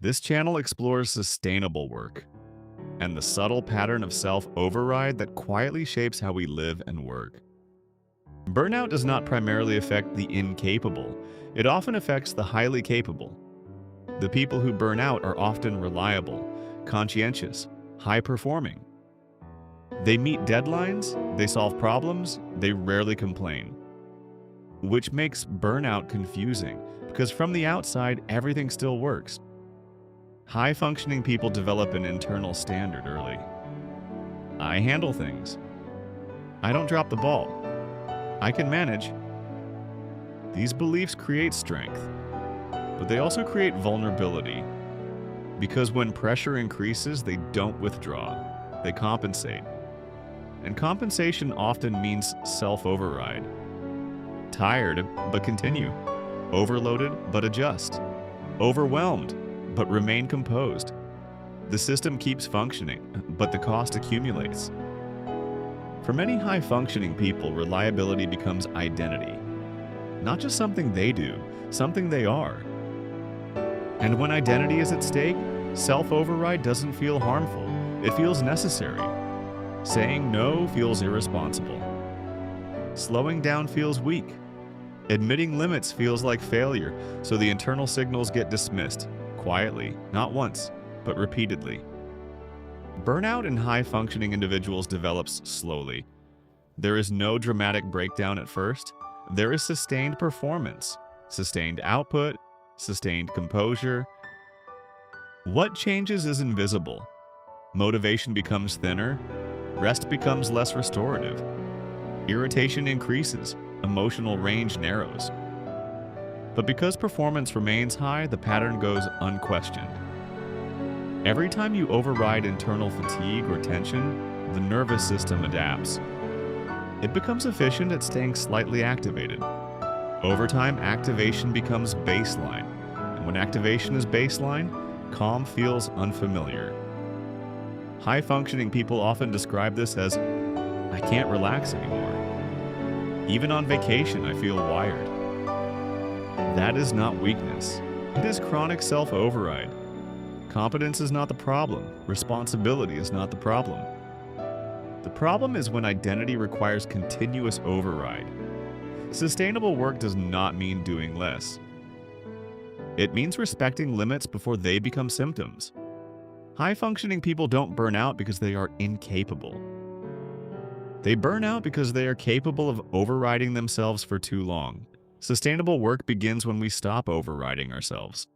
This channel explores sustainable work and the subtle pattern of self-override that quietly shapes how we live and work. Burnout does not primarily affect the incapable. It often affects the highly capable. The people who burn out are often reliable, conscientious, high-performing. They meet deadlines, they solve problems, they rarely complain. Which makes burnout confusing, because from the outside, everything still works. High-functioning people develop an internal standard early. I handle things. I don't drop the ball. I can manage. These beliefs create strength, but they also create vulnerability. Because when pressure increases, they don't withdraw. They compensate. And compensation often means self-override. Tired, but continue. Overloaded, but adjust. Overwhelmed, but remain composed. The system keeps functioning, but the cost accumulates. For many high-functioning people, reliability becomes identity. Not just something they do, something they are. And when identity is at stake, self-override doesn't feel harmful. It feels necessary. Saying no feels irresponsible. Slowing down feels weak. Admitting limits feels like failure, so the internal signals get dismissed, quietly, not once, but repeatedly. Burnout in high-functioning individuals develops slowly. There is no dramatic breakdown at first. There is sustained performance, sustained output, sustained composure. What changes is invisible. Motivation becomes thinner. Rest becomes less restorative. Irritation increases. Emotional range narrows. But because performance remains high, the pattern goes unquestioned. Every time you override internal fatigue or tension, the nervous system adapts. It becomes efficient at staying slightly activated. Over time, activation becomes baseline. And when activation is baseline, calm feels unfamiliar. High-functioning people often describe this as, "I can't relax anymore. Even on vacation, I feel wired." That is not weakness. It is chronic self-override. Competence is not the problem. Responsibility is not the problem. The problem is when identity requires continuous override. Sustainable work does not mean doing less. It means respecting limits before they become symptoms. High-functioning people don't burn out because they are incapable. They burn out because they are capable of overriding themselves for too long. Sustainable work begins when we stop overriding ourselves.